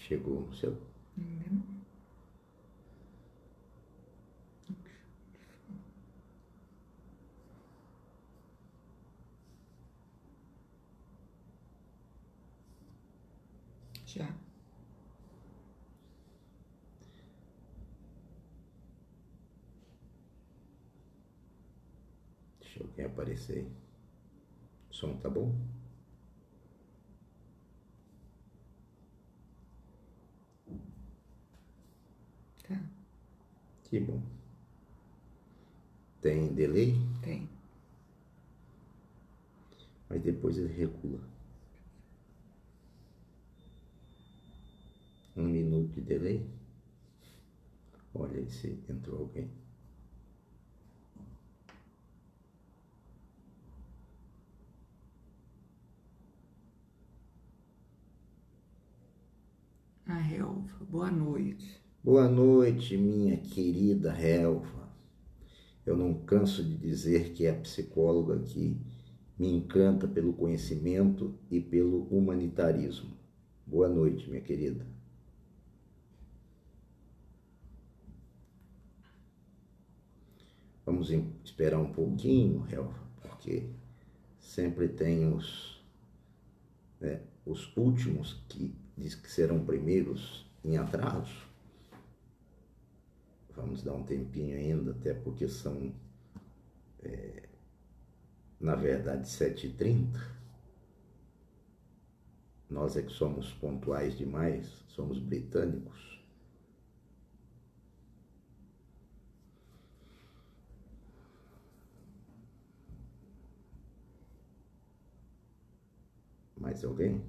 Chegou no seu. Já. Deixa alguém aparecer aí. O som tá bom? Tá. Que bom. Tem delay, Tem. mas depois ele regula. 1 minuto de delay. Olha aí se entrou alguém. A Relva, boa noite. Boa noite, minha querida Relva. Eu não canso de dizer que a psicóloga que me encanta pelo conhecimento e pelo humanitarismo. Boa noite, minha querida. Vamos esperar um pouquinho, Helva, porque sempre tem os últimos que diz que serão primeiros em atraso. Vamos dar um tempinho ainda, até porque são, na verdade, 7h30. Nós é que somos pontuais demais, somos britânicos. Mais alguém?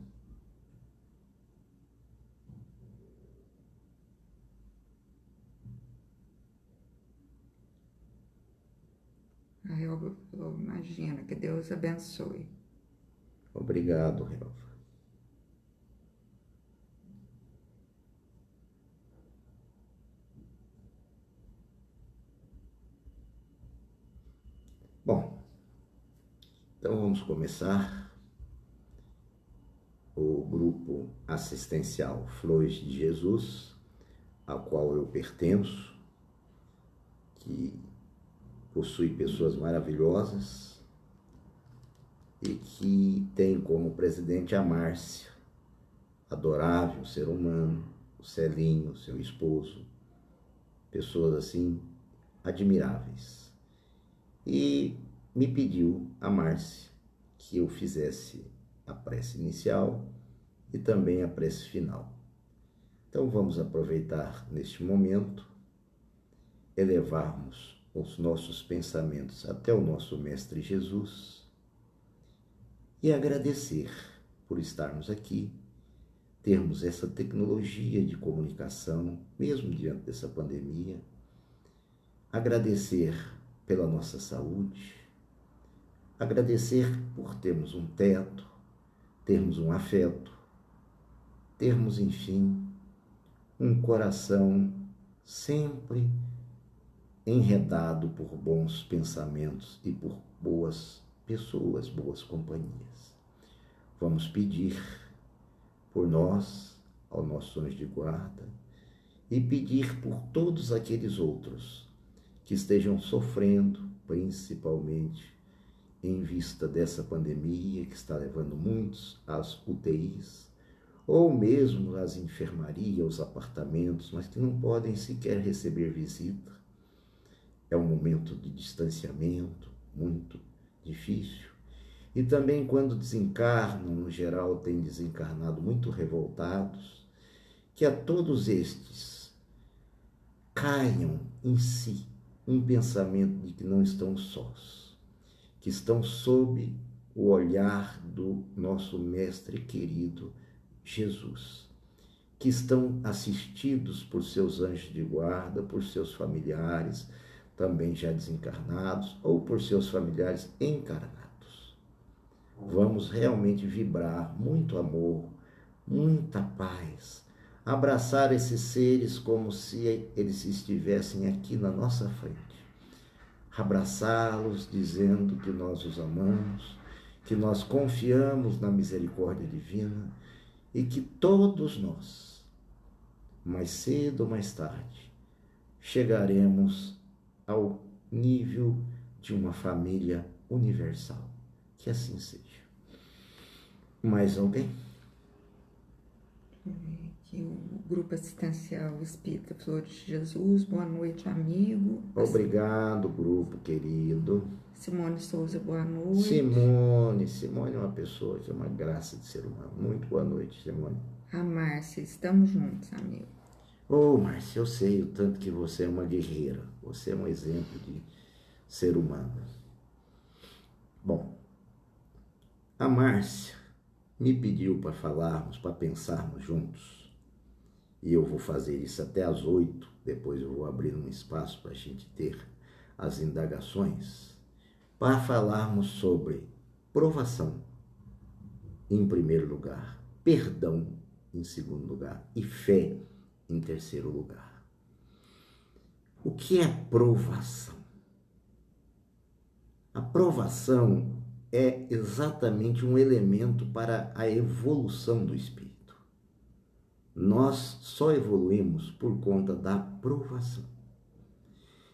A Relva falou, imagina, que Deus abençoe. Obrigado, Helva. Bom, então vamos começar o grupo assistencial Flores de Jesus, ao qual eu pertenço, que possui pessoas maravilhosas e que tem como presidente a Márcia, adorável ser humano, o Celinho, seu esposo, pessoas assim admiráveis. E me pediu a Márcia que eu fizesse a prece inicial e também a prece final. Então vamos aproveitar neste momento, elevarmos os nossos pensamentos até o nosso Mestre Jesus e agradecer por estarmos aqui, termos essa tecnologia de comunicação, mesmo diante dessa pandemia, agradecer pela nossa saúde, agradecer por termos um teto, termos um afeto, termos, enfim, um coração sempre enredado por bons pensamentos e por boas pessoas, boas companhias. Vamos pedir por nós, ao nosso anjo de guarda, e pedir por todos aqueles outros que estejam sofrendo, principalmente em vista dessa pandemia que está levando muitos às UTIs, ou mesmo às enfermarias, aos apartamentos, mas que não podem sequer receber visita. É um momento de distanciamento muito difícil. E também quando desencarnam, no geral, têm desencarnado muito revoltados, que a todos estes caiam em si um pensamento de que não estão sós, que estão sob o olhar do nosso Mestre querido Jesus, que estão assistidos por seus anjos de guarda, por seus familiares, também já desencarnados, ou por seus familiares encarnados. Vamos realmente vibrar muito amor, muita paz, abraçar esses seres como se eles estivessem aqui na nossa frente. Abraçá-los dizendo que nós os amamos, que nós confiamos na misericórdia divina e que todos nós mais cedo ou mais tarde, chegaremos ao nível de uma família universal. Que assim seja. Mais alguém? Aqui o Grupo Assistencial Espírita Flor de Jesus. Boa noite, amigo. Obrigado, grupo querido. Simone Souza, boa noite. Simone é uma pessoa que é uma graça de ser humano. Muito boa noite, Simone. A Márcia, estamos juntos, amigo. Ô, Márcia, eu sei o tanto que você é uma guerreira. Você é um exemplo de ser humano. Bom, a Márcia me pediu para falarmos, para pensarmos juntos. E eu vou fazer isso até às 8. Depois eu vou abrir um espaço para a gente ter as indagações, para falarmos sobre provação em primeiro lugar, perdão em segundo lugar e fé em terceiro lugar. O que é provação? A provação é exatamente um elemento para a evolução do espírito. Nós só evoluímos por conta da provação.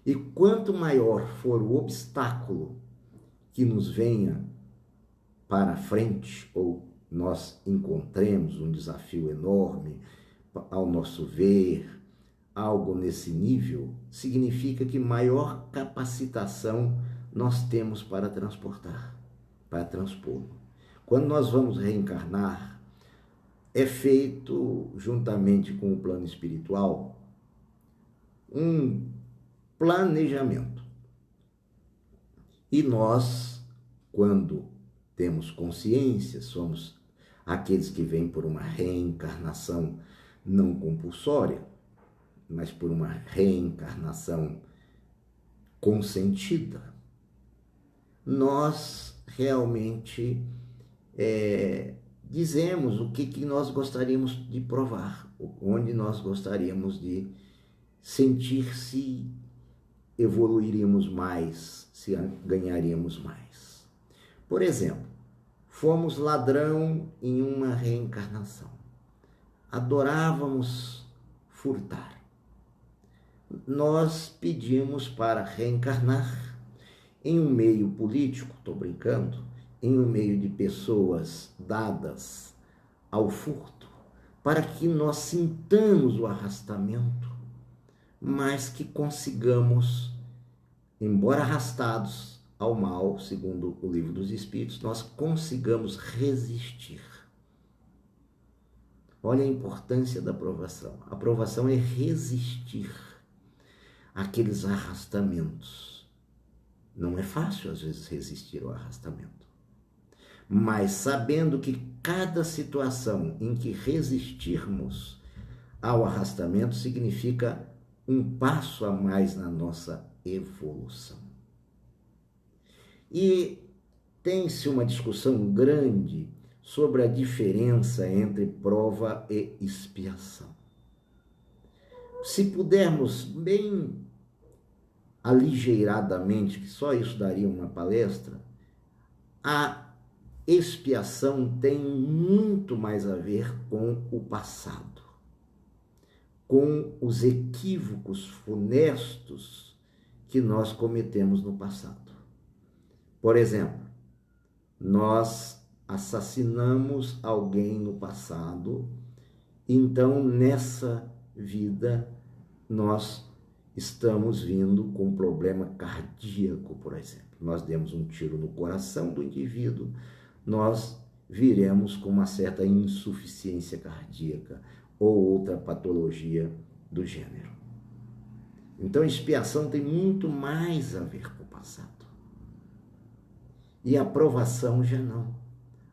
E quanto maior for o obstáculo que nos venha para frente, ou nós encontremos um desafio enorme, ao nosso ver, algo nesse nível, significa que maior capacitação nós temos para transportar, para transpô-lo. Quando nós vamos reencarnar, é feito, juntamente com o plano espiritual, um planejamento. E nós, quando temos consciência, somos aqueles que vêm por uma reencarnação não compulsória, mas por uma reencarnação consentida, nós realmente dizemos o que nós gostaríamos de provar, onde nós gostaríamos de sentir se evoluiríamos mais, se ganharíamos mais. Por exemplo, fomos ladrão em uma reencarnação. Adorávamos furtar. Nós pedimos para reencarnar em um meio político, estou brincando, em um meio de pessoas dadas ao furto, para que nós sintamos o arrastamento, mas que consigamos, embora arrastados ao mal, segundo o Livro dos Espíritos, nós consigamos resistir. Olha a importância da aprovação. A aprovação é resistir àqueles arrastamentos. Não é fácil, às vezes, resistir ao arrastamento. Mas sabendo que cada situação em que resistirmos ao arrastamento significa um passo a mais na nossa evolução. E tem-se uma discussão grande sobre a diferença entre prova e expiação. Se pudermos bem aligeiradamente, que só isso daria uma palestra, a expiação tem muito mais a ver com o passado, com os equívocos funestos que nós cometemos no passado. Por exemplo, nós assassinamos alguém no passado, então nessa vida nós estamos vindo com um problema cardíaco, por exemplo. Nós demos um tiro no coração do indivíduo, nós viremos com uma certa insuficiência cardíaca ou outra patologia do gênero. Então a expiação tem muito mais a ver com o passado. E a aprovação já não.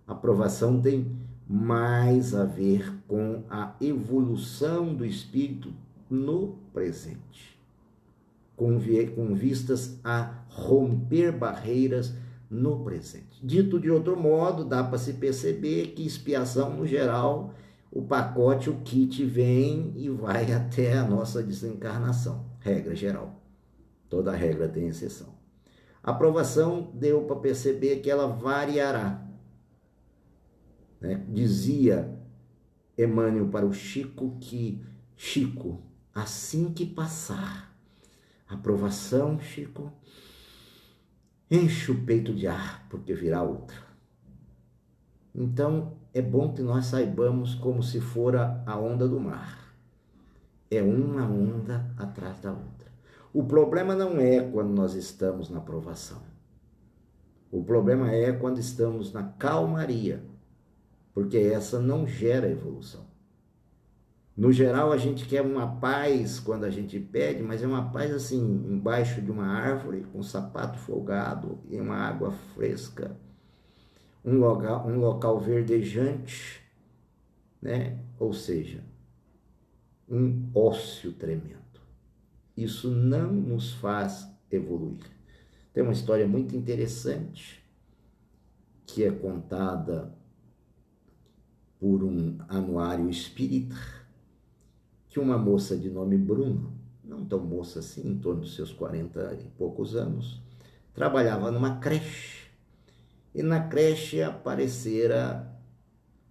A aprovação tem mais a ver com a evolução do espírito no presente, com vistas a romper barreiras no presente. Dito de outro modo, dá para se perceber que expiação, no geral, o pacote, o kit vem e vai até a nossa desencarnação, regra geral. Toda regra tem exceção. A aprovação deu para perceber que ela variará. Dizia Emmanuel para o Chico que Chico, assim que passar a provação, Chico, enche o peito de ar, porque virá outra. Então, é bom que nós saibamos como se fora a onda do mar. É uma onda atrás da outra. O problema não é quando nós estamos na provação. O problema é quando estamos na calmaria, porque essa não gera evolução. No geral, a gente quer uma paz quando a gente pede, mas é uma paz assim, embaixo de uma árvore, com um sapato folgado e uma água fresca, um local verdejante, né? Ou seja, um ócio tremendo. Isso não nos faz evoluir. Tem uma história muito interessante que é contada por um anuário espírita, que uma moça de nome Bruna, não tão moça assim, em torno dos seus 40 e poucos anos, trabalhava numa creche. E na creche aparecera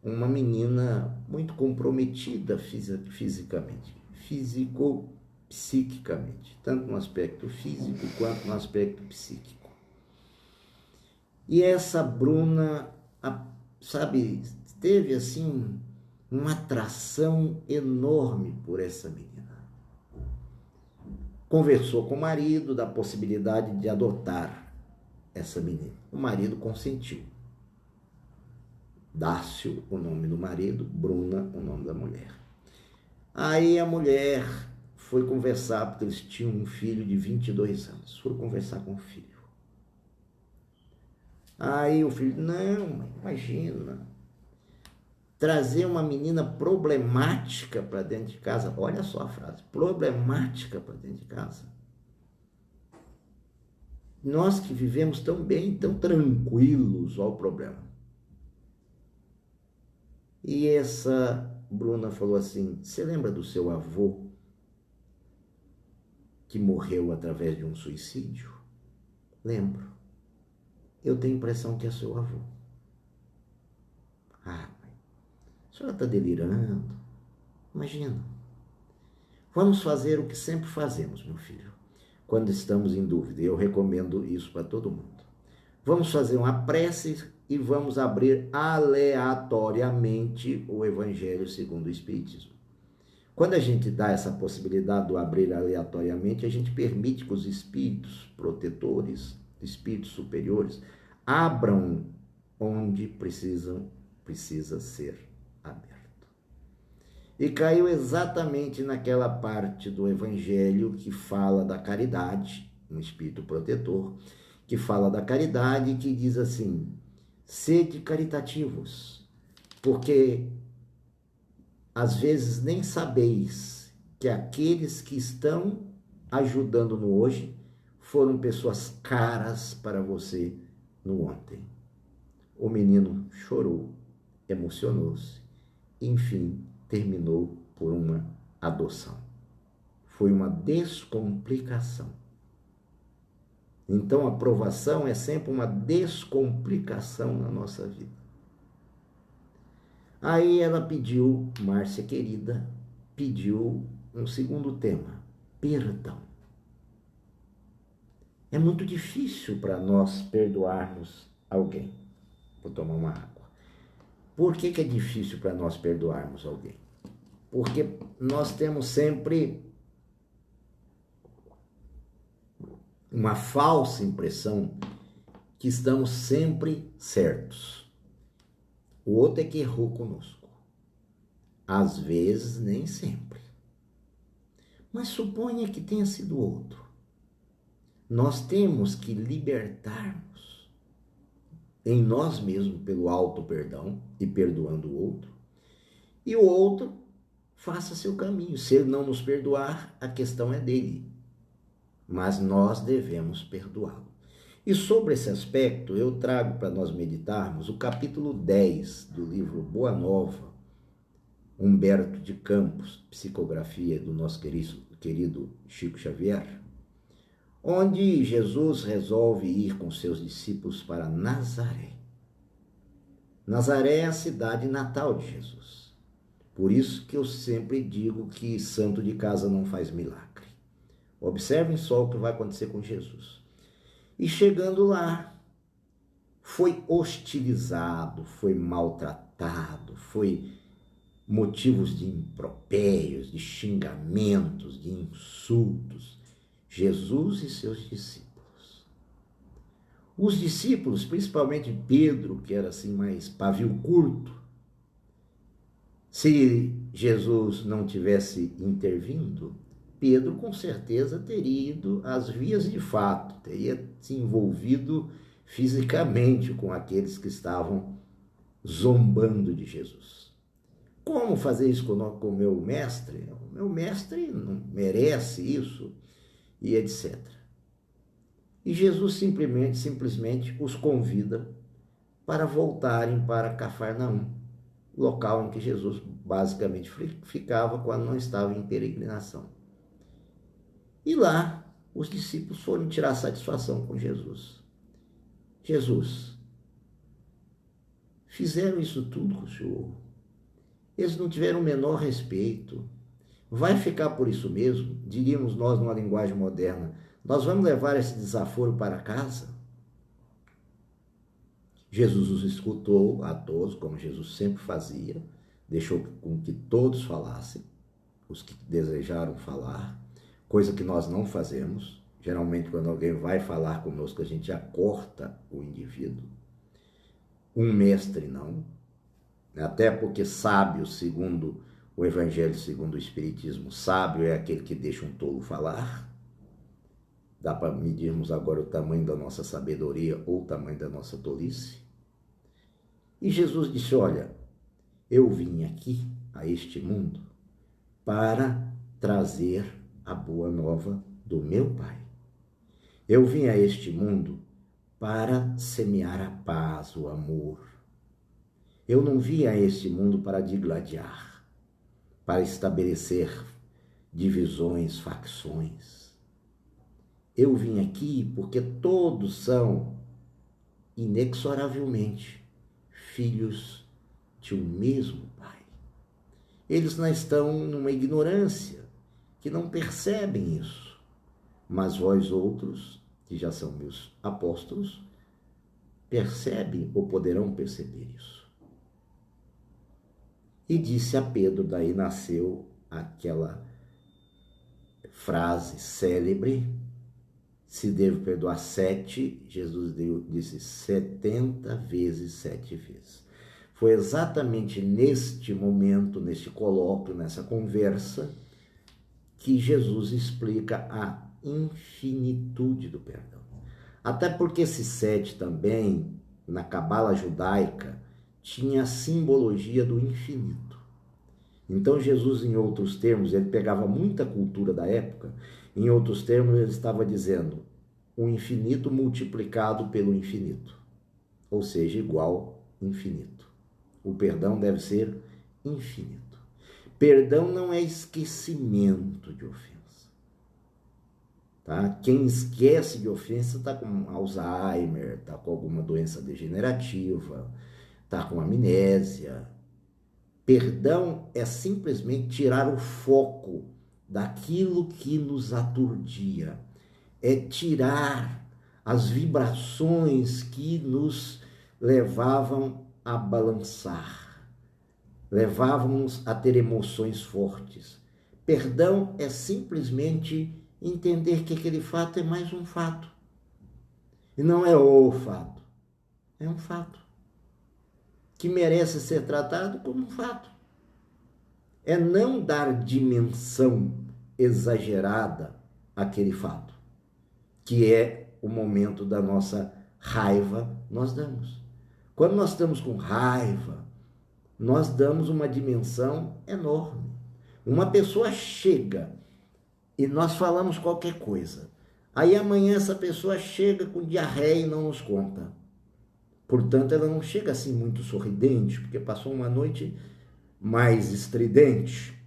uma menina muito comprometida fisicamente, físico-psiquicamente, tanto no aspecto físico quanto no aspecto psíquico. E essa Bruna, sabe, teve assim uma atração enorme por essa menina. Conversou com o marido da possibilidade de adotar essa menina. O marido consentiu. Dácio, o nome do marido, Bruna, o nome da mulher. Aí a mulher foi conversar, porque eles tinham um filho de 22 anos. Foi conversar com o filho. Aí o filho, não, imagina, trazer uma menina problemática para dentro de casa. Olha só a frase, problemática para dentro de casa. Nós que vivemos tão bem, tão tranquilos ao problema. E essa Bruna falou assim, você lembra do seu avô que morreu através de um suicídio? Lembro. Eu tenho a impressão que é seu avô. Ah, a senhora está delirando. Imagina. Vamos fazer o que sempre fazemos, meu filho, quando estamos em dúvida. E eu recomendo isso para todo mundo. Vamos fazer uma prece e vamos abrir aleatoriamente o Evangelho segundo o Espiritismo. Quando a gente dá essa possibilidade de abrir aleatoriamente, a gente permite que os espíritos protetores, espíritos superiores, abram onde precisa ser aberto. E caiu exatamente naquela parte do Evangelho que fala da caridade, um espírito protetor, que fala da caridade e que diz assim, sede caritativos, porque às vezes nem sabeis que aqueles que estão ajudando no hoje foram pessoas caras para você no ontem. O menino chorou, emocionou-se, enfim, terminou por uma adoção. Foi uma descomplicação. Então, a provação é sempre uma descomplicação na nossa vida. Aí ela pediu, Márcia querida, pediu um segundo tema, perdão. É muito difícil para nós perdoarmos alguém. Vou tomar uma água. Por que é difícil para nós perdoarmos alguém? Porque nós temos sempre uma falsa impressão que estamos sempre certos. O outro é que errou conosco. Às vezes, nem sempre. Mas suponha que tenha sido o outro. Nós temos que libertarmos em nós mesmos pelo auto-perdão e perdoando o outro. E o outro faça seu caminho. Se ele não nos perdoar, a questão é dele. Mas nós devemos perdoá-lo. E sobre esse aspecto, eu trago para nós meditarmos o capítulo 10 do livro Boa Nova, Humberto de Campos, psicografia do nosso querido Chico Xavier, onde Jesus resolve ir com seus discípulos para Nazaré. Nazaré é a cidade natal de Jesus. Por isso que eu sempre digo que santo de casa não faz milagre. Observem só o que vai acontecer com Jesus. E chegando lá, foi hostilizado, foi maltratado, foi motivos de impropérios, de xingamentos, de insultos. Jesus e seus discípulos. Os discípulos, principalmente Pedro, que era assim mais pavio curto, se Jesus não tivesse intervindo, Pedro com certeza teria ido às vias de fato, teria se envolvido fisicamente com aqueles que estavam zombando de Jesus. Como fazer isso com o meu mestre? O meu mestre não merece isso, e etc. E Jesus simplesmente os convida para voltarem para Cafarnaum, local em que Jesus basicamente ficava quando não estava em peregrinação. E lá, os discípulos foram tirar satisfação com Jesus. Jesus, fizeram isso tudo com o Senhor. Eles não tiveram o menor respeito. Vai ficar por isso mesmo? Diríamos nós numa linguagem moderna. Nós vamos levar esse desaforo para casa? Jesus os escutou a todos, como Jesus sempre fazia, deixou com que todos falassem, os que desejaram falar, coisa que nós não fazemos. Geralmente, quando alguém vai falar conosco, a gente já corta o indivíduo. Um mestre não, até porque sábio, segundo o Evangelho, segundo o Espiritismo, sábio é aquele que deixa um tolo falar. Dá para medirmos agora o tamanho da nossa sabedoria ou o tamanho da nossa tolice. E Jesus disse, olha, eu vim aqui a este mundo para trazer a boa nova do meu Pai. Eu vim a este mundo para semear a paz, o amor. Eu não vim a este mundo para digladiar, para estabelecer divisões, facções. Eu vim aqui porque todos são, inexoravelmente, filhos de um mesmo Pai. Eles não estão numa ignorância, que não percebem isso. Mas vós outros, que já são meus apóstolos, percebem ou poderão perceber isso. E disse a Pedro, daí nasceu aquela frase célebre, se devo perdoar 7, Jesus disse 70 vezes 7 vezes. Foi exatamente neste momento, neste colóquio, nessa conversa, que Jesus explica a infinitude do perdão. Até porque esse 7 também, na cabala judaica, tinha a simbologia do infinito. Então Jesus, em outros termos, ele pegava muita cultura da época, em outros termos ele estava dizendo o infinito multiplicado pelo infinito, ou seja, igual infinito. O perdão deve ser infinito. Perdão não é esquecimento de ofensa. Tá? Quem esquece de ofensa está com Alzheimer, está com alguma doença degenerativa, está com amnésia. Perdão é simplesmente tirar o foco daquilo que nos aturdia. É tirar as vibrações que nos levavam a balançar, levavam-nos a ter emoções fortes. Perdão é simplesmente entender que aquele fato é mais um fato. E não é o fato, é um fato que merece ser tratado como um fato. É não dar dimensão exagerada àquele fato, que é o momento da nossa raiva, nós damos. Quando nós estamos com raiva, nós damos uma dimensão enorme. Uma pessoa chega e nós falamos qualquer coisa. Aí amanhã essa pessoa chega com diarreia e não nos conta. Portanto, ela não chega assim muito sorridente, porque passou uma noite mais estridente.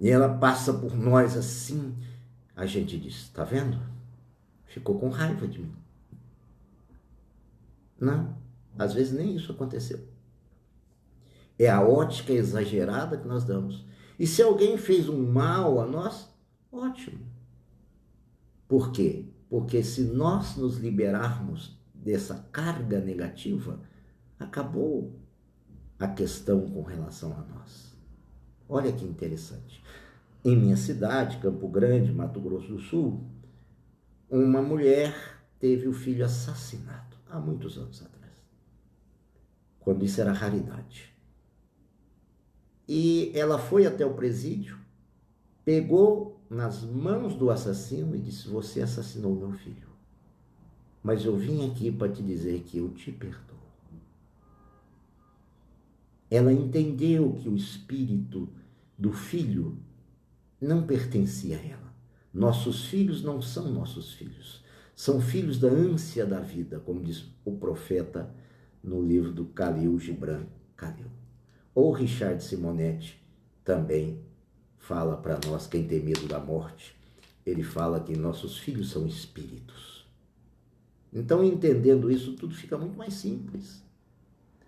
E ela passa por nós assim. A gente diz, tá vendo? Ficou com raiva de mim. Não, às vezes nem isso aconteceu. É a ótica exagerada que nós damos. E se alguém fez um mal a nós, ótimo. Por quê? Porque se nós nos liberarmos dessa carga negativa, acabou a questão com relação a nós. Olha que interessante. Em minha cidade, Campo Grande, Mato Grosso do Sul, uma mulher teve o filho assassinado há muitos anos atrás, quando isso era raridade. E ela foi até o presídio, pegou nas mãos do assassino e disse: você assassinou meu filho, mas eu vim aqui para te dizer que eu te perdoo. Ela entendeu que o espírito do filho não pertencia a ela. Nossos filhos não são nossos filhos, são filhos da ânsia da vida, como diz o profeta no livro do Khalil Gibran Khalil. Ou Richard Simonetti também fala para nós, quem tem medo da morte, ele fala que nossos filhos são espíritos. Então, entendendo isso, tudo fica muito mais simples.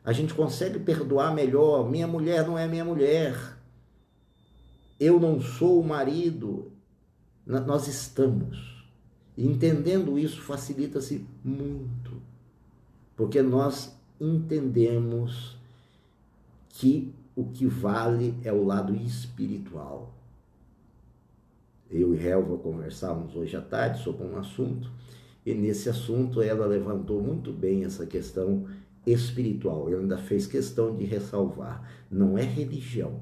A gente consegue perdoar melhor. Minha mulher não é minha mulher. Eu não sou o marido. Nós estamos. E entendendo isso, facilita-se muito. Porque nós entendemos que o que vale é o lado espiritual. Eu e Helva conversávamos hoje à tarde sobre um assunto, e nesse assunto ela levantou muito bem essa questão espiritual. Ela ainda fez questão de ressalvar: não é religião,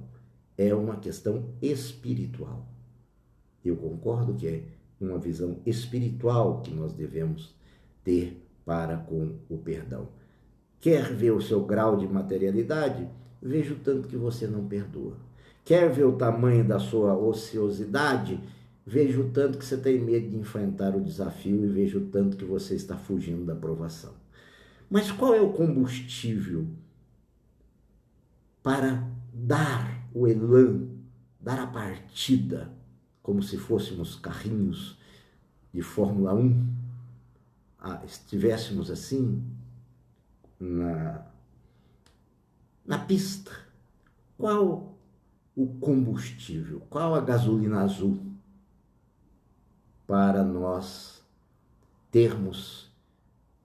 é uma questão espiritual. Eu concordo que é uma visão espiritual que nós devemos ter para com o perdão. Quer ver o seu grau de materialidade? Veja o tanto que você não perdoa. Quer ver o tamanho da sua ociosidade? Veja o tanto que você tem medo de enfrentar o desafio e veja o tanto que você está fugindo da provação. Mas qual é o combustível para dar o elan, dar a partida, como se fôssemos carrinhos de Fórmula 1, estivéssemos assim na pista? Qual o combustível, qual a gasolina azul para nós termos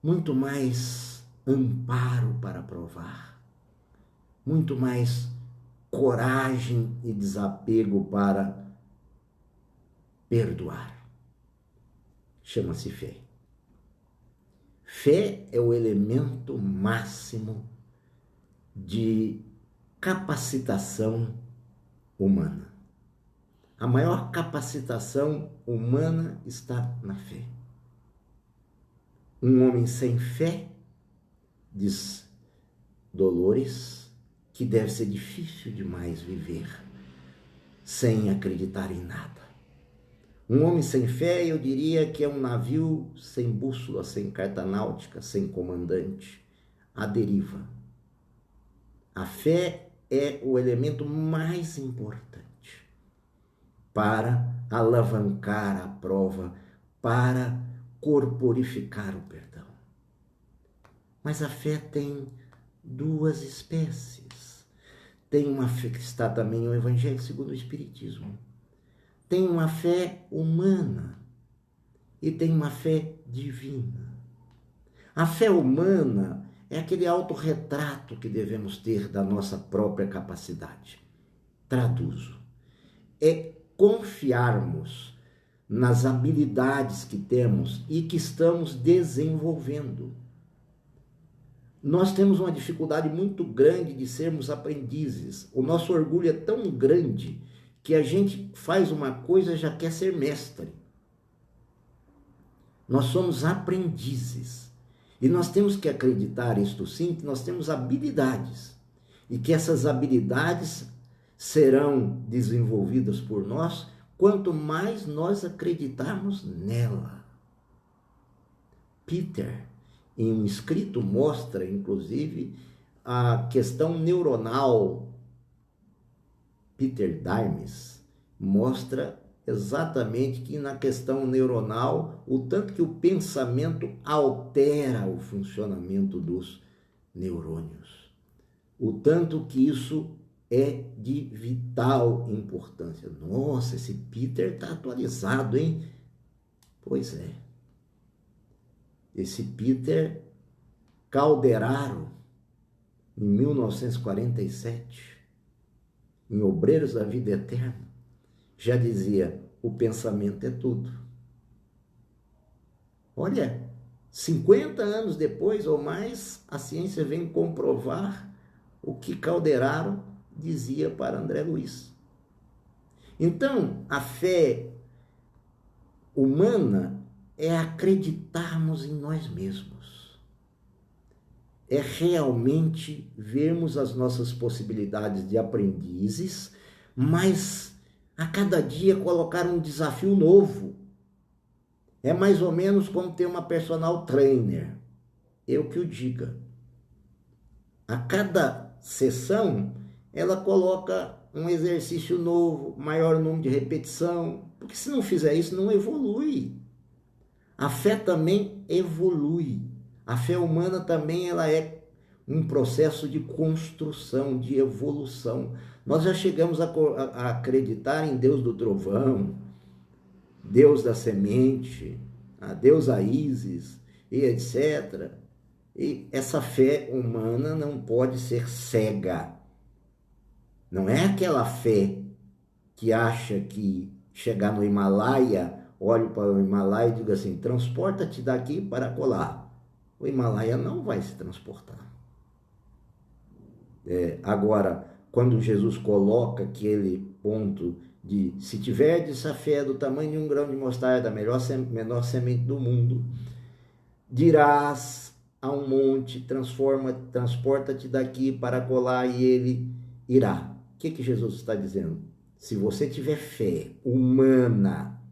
muito mais amparo para provar, muito mais coragem e desapego para perdoar? Chama-se fé. Fé é o elemento máximo de capacitação humana. A maior capacitação humana está na fé. Um homem sem fé, diz Dolores, que deve ser difícil demais viver sem acreditar em nada. Um homem sem fé, eu diria que é um navio sem bússola, sem carta náutica, sem comandante, à deriva. A fé é o elemento mais importante para alavancar a prova, para corporificar o perdão. Mas a fé tem duas espécies. Tem uma fé que está também no Evangelho segundo o Espiritismo. Tem uma fé humana e tem uma fé divina. A fé humana é aquele autorretrato que devemos ter da nossa própria capacidade. Traduzo. É confiarmos nas habilidades que temos e que estamos desenvolvendo. Nós temos uma dificuldade muito grande de sermos aprendizes. O nosso orgulho é tão grande que a gente faz uma coisa e já quer ser mestre. Nós somos aprendizes. E nós temos que acreditar, isto sim, que nós temos habilidades. E que essas habilidades serão desenvolvidas por nós quanto mais nós acreditarmos nela. Peter, em um escrito, mostra, inclusive, a questão neuronal. Peter Dimes mostra exatamente que na questão neuronal, o tanto que o pensamento altera o funcionamento dos neurônios. o tanto que isso é de vital importância. Nossa, esse Peter está atualizado, hein? Pois é. Esse Peter Calderaro, em 1947, em Obreiros da Vida Eterna, já dizia: o pensamento é tudo. Olha, 50 anos depois ou mais, a ciência vem comprovar o que Calderaro dizia para André Luiz. Então, a fé humana é acreditarmos em nós mesmos. É realmente vermos as nossas possibilidades de aprendizes, mas a cada dia colocar um desafio novo. É mais ou menos como ter uma personal trainer. Eu que o diga. A cada sessão, ela coloca um exercício novo, maior número de repetição, porque se não fizer isso, não evolui. A fé também evolui. A fé humana também ela é um processo de construção, de evolução. Nós já chegamos a acreditar em Deus do trovão, Deus da semente, a deusa Ísis, e etc. E essa fé humana não pode ser cega. Não é aquela fé que acha que chegar no Himalaia, olho para o Himalaia e digo assim: transporta-te daqui para colar. O Himalaia não vai se transportar. Agora, quando Jesus coloca aquele ponto de: se tiverdes a fé do tamanho de um grão de mostarda, menor semente do mundo, dirás a um monte: transporta-te daqui para colar, e ele irá. O que Jesus está dizendo? Se você tiver fé humana,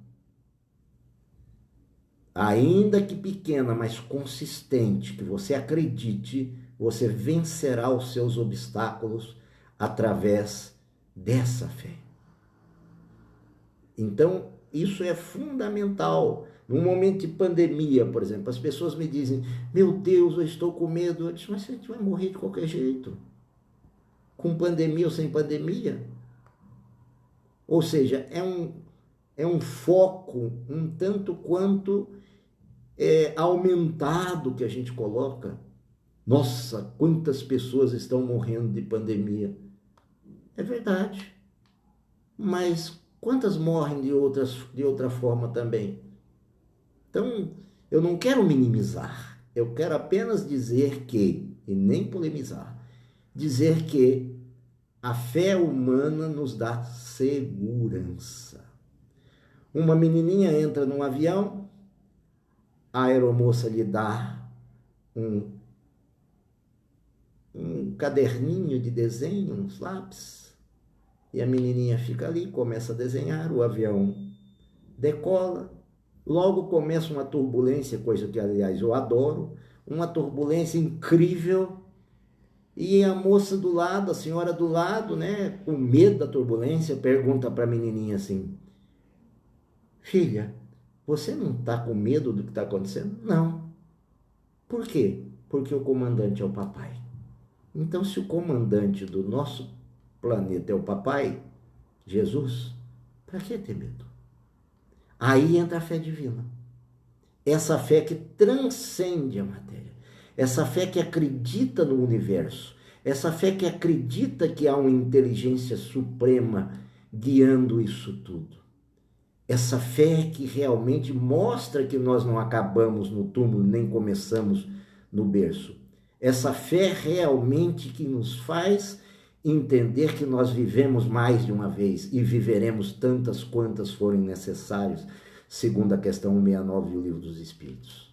ainda que pequena, mas consistente, que você acredite, você vencerá os seus obstáculos através dessa fé. Então, isso é fundamental. Num momento de pandemia, por exemplo, as pessoas me dizem: meu Deus, eu estou com medo. Eu disse: mas você vai morrer de qualquer jeito. Com pandemia ou sem pandemia. Ou seja, é um foco um tanto quanto aumentado que a gente coloca. Nossa, quantas pessoas estão morrendo de pandemia. É verdade. Mas quantas morrem de outra forma também? Então, eu não quero minimizar. Eu quero apenas dizer que, e nem polemizar, dizer que a fé humana nos dá segurança. Uma menininha entra num avião, a aeromoça lhe dá um caderninho de desenho, uns lápis, e a menininha fica ali, começa a desenhar, o avião decola, logo começa uma turbulência, coisa que, aliás, eu adoro, uma turbulência incrível, e a moça do lado, a senhora do lado, né, com medo da turbulência, pergunta para a menininha assim: filha, você não está com medo do que está acontecendo? Não. Por quê? Porque o comandante é o papai. Então, se o comandante do nosso planeta é o papai, Jesus, para que ter medo? Aí entra a fé divina. Essa fé que transcende a matéria. Essa fé que acredita no universo. Essa fé que acredita que há uma inteligência suprema guiando isso tudo. Essa fé que realmente mostra que nós não acabamos no túmulo, nem começamos no berço. Essa fé realmente que nos faz entender que nós vivemos mais de uma vez e viveremos tantas quantas forem necessárias, segundo a questão 169 do Livro dos Espíritos.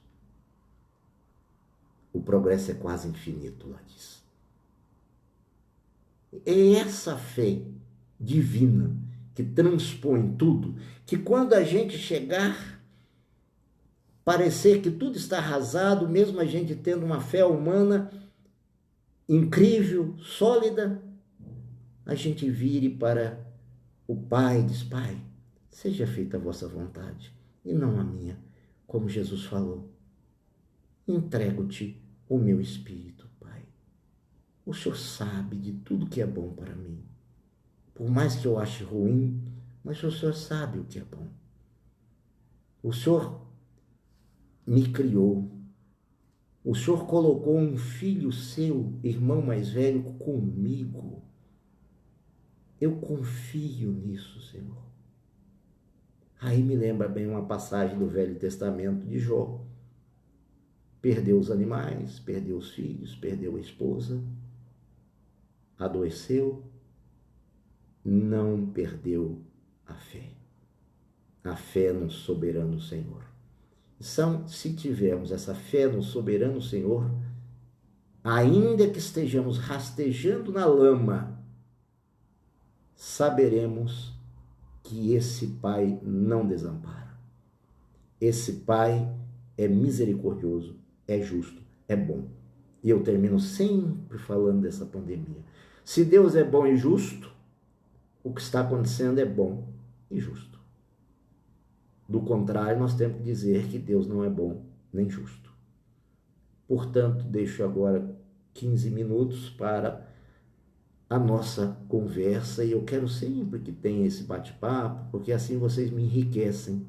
O progresso é quase infinito, lá diz. É essa fé divina que transpõe tudo, que quando a gente chegar, parecer que tudo está arrasado, mesmo a gente tendo uma fé humana incrível, sólida, a gente vire para o Pai e diz: Pai, seja feita a vossa vontade e não a minha, como Jesus falou. Entrego-te o meu espírito, Pai. O Senhor sabe de tudo que é bom para mim. Por mais que eu ache ruim, mas o Senhor sabe o que é bom. O Senhor me criou. O Senhor colocou um filho seu, irmão mais velho, comigo. Eu confio nisso, Senhor. Aí me lembra bem uma passagem do Velho Testamento de Jó. Perdeu os animais, perdeu os filhos, perdeu a esposa, adoeceu, não perdeu a fé. A fé no soberano Senhor. Se tivermos essa fé no soberano Senhor, ainda que estejamos rastejando na lama, saberemos que esse Pai não desampara. Esse Pai é misericordioso, é justo, é bom. E eu termino sempre falando dessa pandemia. Se Deus é bom e justo, o que está acontecendo é bom e justo. Do contrário, nós temos que dizer que Deus não é bom nem justo. Portanto, deixo agora 15 minutos para a nossa conversa e eu quero sempre que tenha esse bate-papo, porque assim vocês me enriquecem.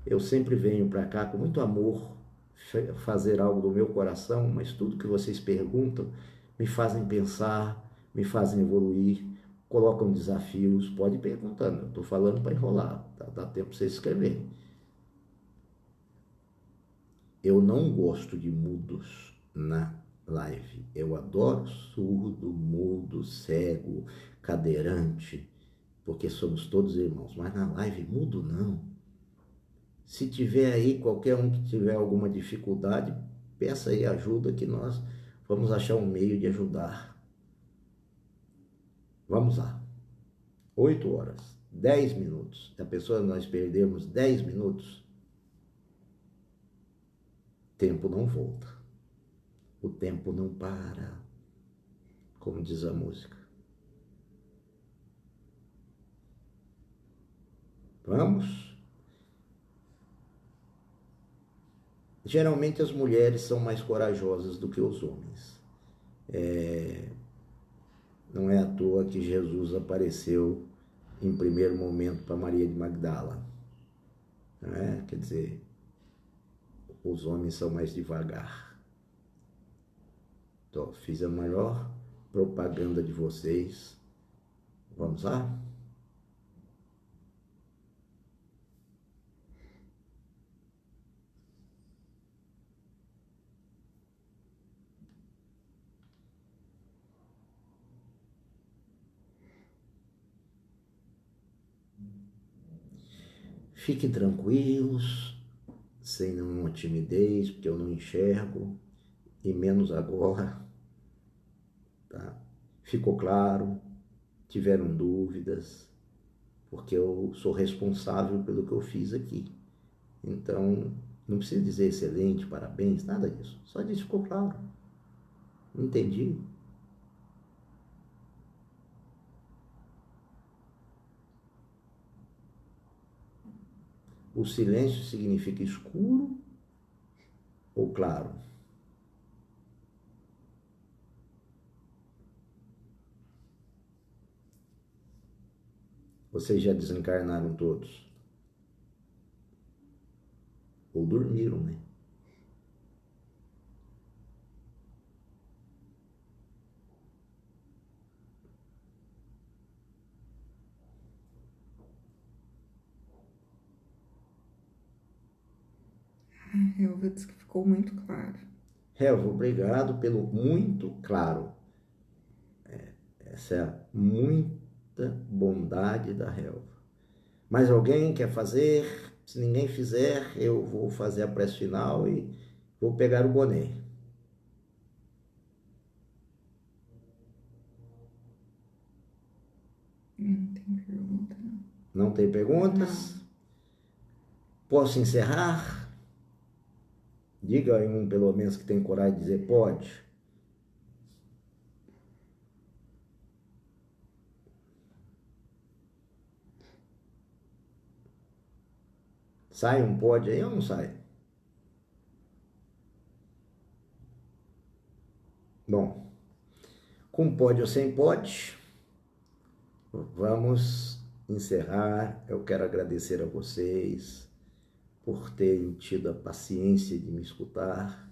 Eu sempre venho para cá com muito amor fazer algo do meu coração, mas tudo que vocês perguntam me fazem pensar, me fazem evoluir, colocam desafios. Pode ir perguntando, eu estou falando para enrolar, dá tempo para vocês escreverem. Eu não gosto de mudos na live. Eu adoro surdo, mudo, cego, cadeirante, porque somos todos irmãos. Mas na live mudo não. Se tiver aí qualquer um que tiver alguma dificuldade, peça aí ajuda que nós vamos achar um meio de ajudar. Vamos lá. 8 horas, 10 minutos. A pessoa nós perdemos 10 minutos, tempo não volta. O tempo não para, como diz a música. Vamos? Geralmente as mulheres são mais corajosas do que os homens. Não é à toa que Jesus apareceu em primeiro momento para Maria de Magdala. Não é? Quer dizer, os homens são mais devagar. Então, fiz a maior propaganda de vocês. Vamos lá? Fiquem tranquilos, sem nenhuma timidez, porque eu não enxergo, e menos agora. Tá? Ficou claro? Tiveram dúvidas? Porque eu sou responsável pelo que eu fiz aqui. Então, não precisa dizer excelente, parabéns, nada disso. Só diz ficou claro. Entendi. O silêncio significa escuro ou claro? Vocês já desencarnaram todos? Ou dormiram, né? Eu disse que ficou muito claro. Helva, obrigado pelo muito claro. Essa é a muita bondade da Helva. Mais alguém quer fazer? Se ninguém fizer, eu vou fazer a prece final e vou pegar o boné. Não tem pergunta, não. Não tem perguntas? Não. Posso encerrar? Diga aí um, pelo menos, que tem coragem de dizer pode. Sai um pode aí ou não sai? Bom, Com pode ou sem pode, vamos encerrar. Eu quero agradecer a vocês por terem tido a paciência de me escutar,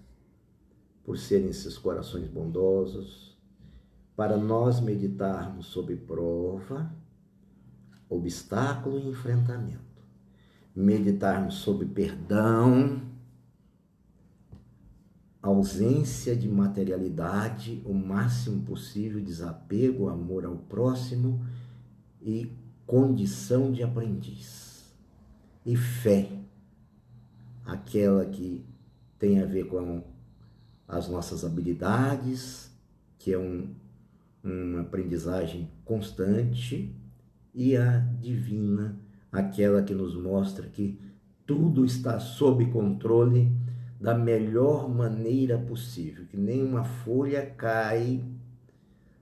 por serem esses corações bondosos, para nós meditarmos sobre prova, obstáculo e enfrentamento. Meditarmos sobre perdão, ausência de materialidade, o máximo possível, desapego, amor ao próximo e condição de aprendiz. E fé, aquela que tem a ver com as nossas habilidades, que é uma aprendizagem constante, e a divina, aquela que nos mostra que tudo está sob controle da melhor maneira possível, que nenhuma folha cai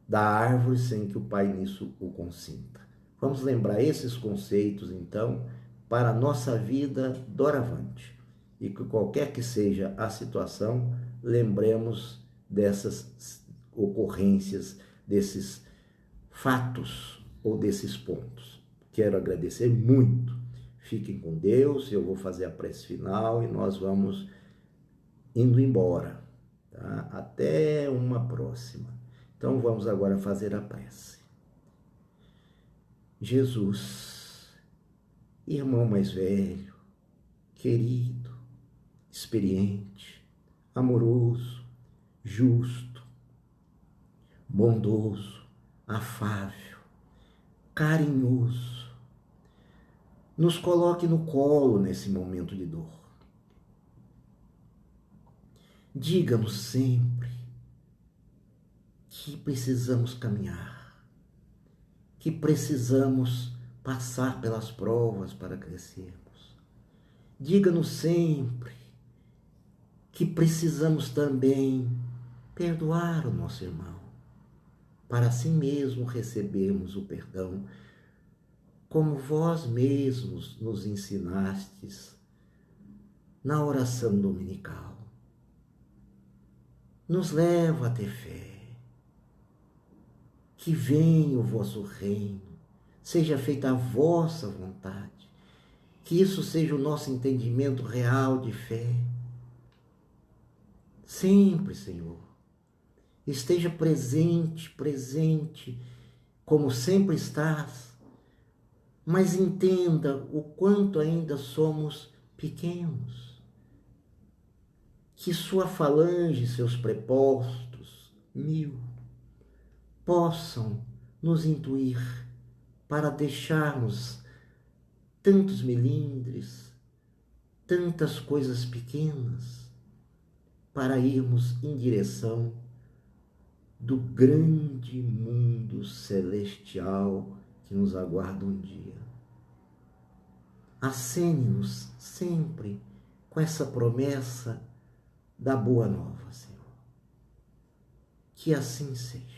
da árvore sem que o Pai nisso o consinta. Vamos lembrar esses conceitos, então, para a nossa vida doravante. E que qualquer que seja a situação, lembremos dessas ocorrências, desses fatos ou desses pontos. Quero agradecer muito. Fiquem com Deus, eu vou fazer a prece final e nós vamos indo embora, tá? Até uma próxima. Então vamos agora fazer a prece. Jesus, irmão mais velho, querido, experiente, amoroso, justo, bondoso, afável, carinhoso, nos coloque no colo nesse momento de dor. Diga-nos sempre que precisamos caminhar, que precisamos passar pelas provas para crescermos. Diga-nos sempre que precisamos também perdoar o nosso irmão, para assim mesmo recebermos o perdão, como vós mesmos nos ensinastes na oração dominical. Nos leva a ter fé, que venha o vosso reino, seja feita a vossa vontade, que isso seja o nosso entendimento real de fé. Sempre, Senhor, esteja presente, como sempre estás, mas entenda o quanto ainda somos pequenos. Que sua falange, seus prepostos, 1000, possam nos intuir para deixarmos tantos melindres, tantas coisas pequenas, para irmos em direção do grande mundo celestial que nos aguarda um dia. Acene-nos sempre com essa promessa da boa nova, Senhor. Que assim seja.